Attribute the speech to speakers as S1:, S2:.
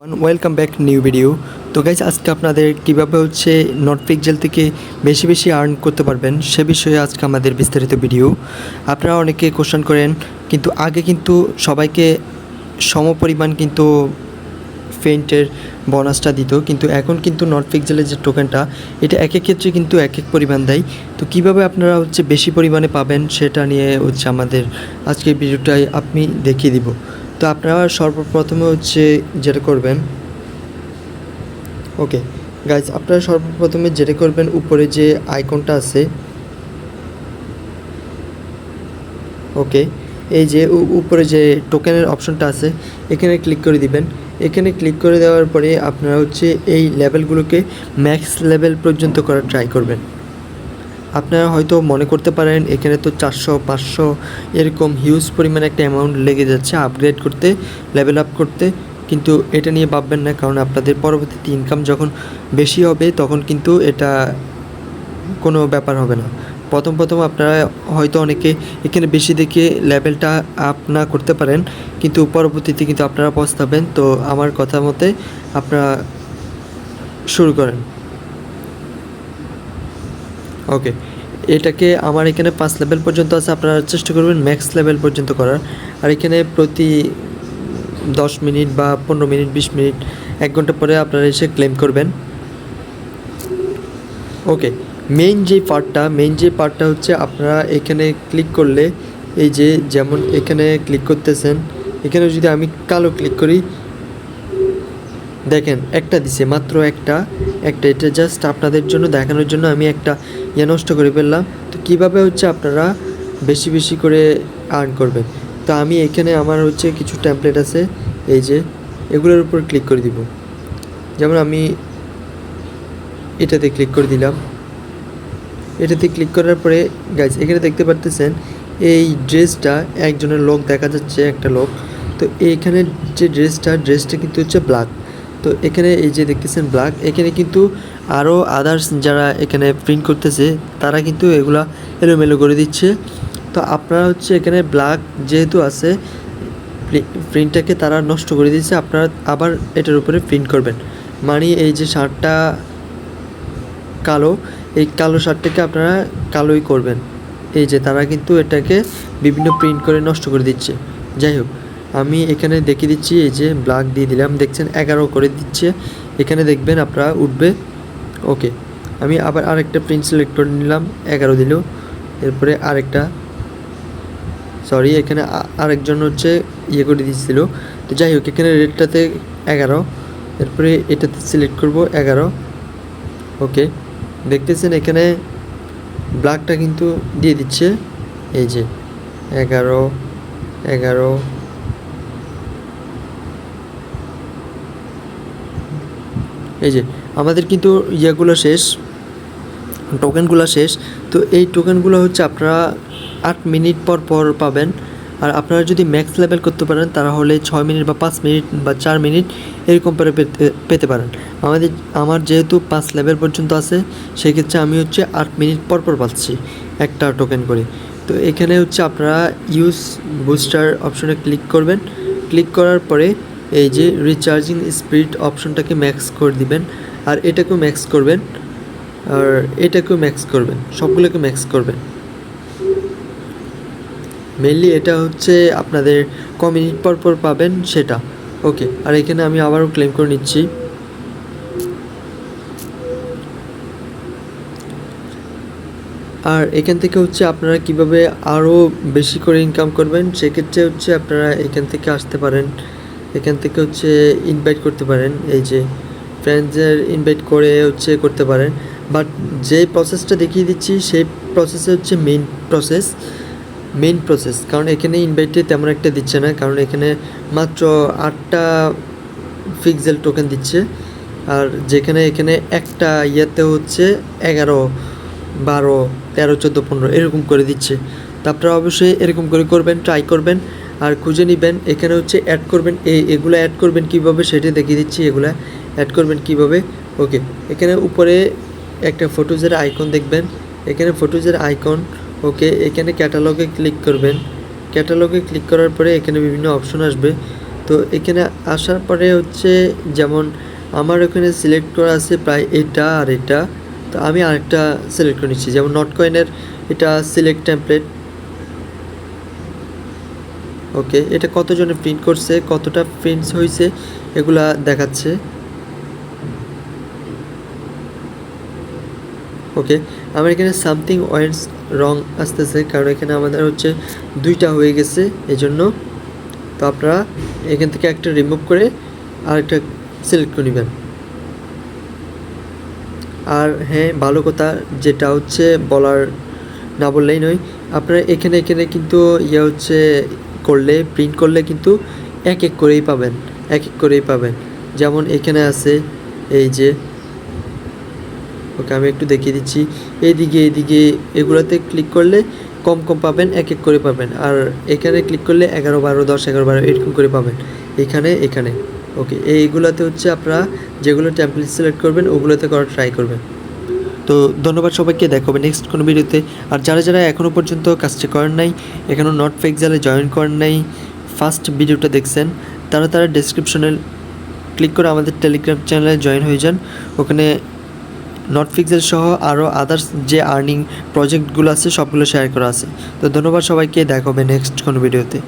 S1: Welcome back new video. তো guys আজকে আপনাদের কীভাবে NotPixel থেকে বেশি বেশি আর্ন করতে পারবেন সে বিষয়ে আজকে আমাদের বিস্তারিত ভিডিও। আপনারা অনেকে কোশ্চেন করেন, কিন্তু আগে কিন্তু সবাইকে সমপরিমাণ কিন্তু ফেন্টের বোনাসটা দিত, কিন্তু এখন কিন্তু NotPixelের যে টোকেনটা এটা এক এক ক্ষেত্রে কিন্তু এক এক পরিমাণ দেয়। তো কিভাবে আপনারা বেশি পরিমাণে পাবেন সেটা নিয়ে আমাদের আজকের ভিডিওটাই আমি দেখিয়ে দিব। তো আপনারা সর্বপ্রথমে যেটা করবেন, ওকে গাইজ, আপনারা সর্বপ্রথমে যেটা করবেন, উপরে যে আইকনটা আছে, ওকে, এই যে উপরে যে টোকেনের অপশনটা আছে এখানে ক্লিক করে দিবেন। এখানে ক্লিক করে দেওয়ার পরে আপনারা এই লেভেলগুলোকে ম্যাক্স লেভেল পর্যন্ত করার ট্রাই করবেন। আপনারা হয়তো মনে করতে পারেন এখানে তো 400-500 এরকম হিউজ পরিমাণে একটা অ্যামাউন্ট লেগে যাচ্ছে আপগ্রেড করতে, লেভেল আপ করতে, কিন্তু এটা নিয়ে ভাববেন না, কারণ আপনাদের পরবর্তীতে ইনকাম যখন বেশি হবে তখন কিন্তু এটা কোনো ব্যাপার হবে না। প্রথম আপনারা হয়তো অনেকে এখানে বেশি দেখে লেভেলটা আপ না করতে পারেন, কিন্তু পরবর্তীতে কিন্তু আপনারা পস্তাবেন। তো আমার কথা মতে আপনারা শুরু করেন। ওকে, এটাকে আমার এখানে 5 লেভেল পর্যন্ত আছে, আপনারা চেষ্টা করবেন ম্যাক্স লেভেল পর্যন্ত করার। আর এখানে প্রতি 10 মিনিট বা 15 মিনিট, 20 মিনিট, 1 ঘন্টা পরে আপনারা এসে ক্লেম করবেন। ওকে, মেইন যে পার্টটা আপনারা এখানে ক্লিক করলে, এই যে যেমন এখানে ক্লিক করতেছেন, এখানে যদি আমি কালো ক্লিক করি, দেখেন একটা দিছে, মাত্র একটা। এটা জাস্ট আপনাদের জন্য দেখানোর জন্য আমি একটা নষ্ট করে ফেললাম। তো কীভাবে আপনারা বেশি বেশি করে আর্ন করবেন, তো আমি এখানে আমার কিছু টেমপ্লেট আছে, এই যে এগুলোর উপর ক্লিক করে দিব। যেমন আমি এটাতে ক্লিক করে দিলাম। এটাতে ক্লিক করার পরে গাইজ এখানে দেখতে পারতেছেন এই ড্রেসটা একজনের লোক দেখা যাচ্ছে, একটা লোক। তো এইখানে যে ড্রেসটা কিন্তু ব্ল্যাক। তো এখানে এই যে দেখতেছেন ব্ল্যাক, এখানে কিন্তু আরও আদার্স যারা এখানে প্রিন্ট করতেছে তারা কিন্তু এগুলা এলোমেলো করে দিচ্ছে। তো আপনারা এখানে ব্ল্যাক যেহেতু আছে, প্রিন্টটাকে তারা নষ্ট করে দিচ্ছে, আপনারা আবার এটার উপরে প্রিন্ট করবেন। মানে এই যে শার্টটা কালো, এই কালো শার্টটাকে আপনারা কালোই করবেন। এই যে তারা কিন্তু এটাকে বিভিন্ন প্রিন্ট করে নষ্ট করে দিচ্ছে। যাই হোক, আমি এখানে দেখিয়ে দিচ্ছি, এই যে ব্ল্যাক দিয়ে দিলাম, দেখছেন 11 করে দিচ্ছে। এখানে দেখবেন আপনারা উঠবে। ওকে, আমি আবার আরেকটা প্রিন্ট সিলেক্ট করে নিলাম, 11 দিল। এরপরে আরেকটা, সরি, এখানে আরেকজন ইয়ে করে দিচ্ছিল। তো যাই হোক, এখানে রেডটাতে 11, এরপরে এটাতে সিলেক্ট করব 11। ওকে, দেখতেছেন এখানে ব্ল্যাকটা কিন্তু দিয়ে দিচ্ছে, এই যে 11। এই যে আমাদের কিন্তু ইয়েগুলো শেষ, টোকেনগুলো শেষ। তো এই টোকেনগুলো আপনারা 8 মিনিট পর পর পাবেন। আর আপনারা যদি ম্যাক্স লেভেল করতে পারেন তাহলে 6 মিনিট বা 5 মিনিট বা 4 মিনিট এরকম পরে পেতে পারেন। আমার যেহেতু 5 লেভেল পর্যন্ত আছে, সেক্ষেত্রে আমি 8 মিনিট পর পর পাচ্ছি একটা টোকেন করে। তো এখানে আপনারা ইউজ বুস্টার অপশনে ক্লিক করবেন। ক্লিক করার পরে এই যে রিচার্জিং স্পিড অপশনটাকে ম্যাক্স করে দিবেন, আর এটাকেও ম্যাক্স করবেন, আর এটাকেও ম্যাক্স করবেন, সবগুলোকে ম্যাক্স করবেন। মেনলি এটা আপনাদের ক মিনিট পর পর পাবেন সেটা। ওকে, আর এখানে আমি আবারও ক্লেম করে নিচ্ছি। আর এখান থেকে আপনারা কিভাবে আরও বেশি করে ইনকাম করবেন, সেক্ষেত্রে আপনারা এখান থেকে আসতে পারেন। এখান থেকে ইনভাইট করতে পারেন, এই যে ফ্রেন্ডসের ইনভাইট করে করতে পারেন। বাট যে প্রসেসটা দেখিয়ে দিচ্ছি সেই প্রসেসে মেইন প্রসেস, কারণ এখানে ইনভাইটে তেমন একটা দিচ্ছে না, কারণ এখানে মাত্র 8টা পিক্সেল টোকেন দিচ্ছে। আর যেখানে এখানে একটা ইয়েতে 11, 12, 13, 14, 15 এরকম করে দিচ্ছে। তো আপনারা অবশ্যই এরকম করে করবেন, ট্রাই করবেন আর খুঁজে নেবেন। এখানে অ্যাড করবেন, এগুলো অ্যাড করবেন কীভাবে সেটা দেখিয়ে দিচ্ছি, এগুলো অ্যাড করবেন কীভাবে। ওকে, এখানে উপরে একটা ফটোজের আইকন দেখবেন, এখানে ফটোজের আইকন। ওকে, এখানে ক্যাটালগে ক্লিক করবেন। ক্যাটালগে ক্লিক করার পরে এখানে বিভিন্ন অপশন আসবে। তো এখানে আসার পরে হচ্ছে যেমন আমার ওখানে সিলেক্ট করা আছে প্রায় এটা আর এটা, তো আমি আরেকটা সিলেক্ট করে নিচ্ছি, যেমন নট কয়েনের এটা সিলেক্ট টেমপ্লেট। ওকে, এটা কতজনে প্রিন্ট করছে, কতটা প্রিন্টস হয়েছে এগুলা দেখাচ্ছে। ওকে, আমার এখানে সামথিং ওয়েন্টস রং আসতেছে, কারণ এখানে আমাদের হচ্ছে 2টা হয়ে গেছে এই জন্য। তো আপনারা এখান থেকে একটা রিমুভ করে আরেকটা সিলেক্ট করে নেবেন। আর হ্যাঁ, ভালো কথা যেটা হচ্ছে বলার না বললেই নয়, আপনারা এখানে কিন্তু হচ্ছে করলে, প্রিন্ট করলে কিন্তু এক এক করেই পাবেন। যেমন এখানে আছে এই যে, ওকে আমি একটু দেখিয়ে দিচ্ছি, এইদিকে এগুলোতে ক্লিক করলে কম পাবেন, এক এক করে পাবেন। আর এখানে ক্লিক করলে 11, 12, 10, 11, 12 এরকম করে পাবেন এখানে। ওকে, এইগুলোতে হচ্ছে আপনারা যেগুলো টেমপ্লেট সিলেক্ট করবেন ওগুলোতে করা ট্রাই করবেন। তো ধন্যবাদ সবাইকে, দেখা হবে নেক্সট কোনো ভিডিওতে। আর যারা এখনও পর্যন্ত কাজটা করেন নাই, এখনও NotPixel জয়েন করেন নাই, ফার্স্ট ভিডিওটা দেখছেন, তারা ডেসক্রিপশনে ক্লিক করে আমাদের টেলিগ্রাম চ্যানেলে জয়েন হয়ে যান। ওখানে NotPixel সহ আরও আদার্স যে আর্নিং প্রজেক্টগুলো আছে সবগুলো শেয়ার করা আছে। তো ধন্যবাদ সবাইকে, দেখা হবে নেক্সট কোনো ভিডিওতে।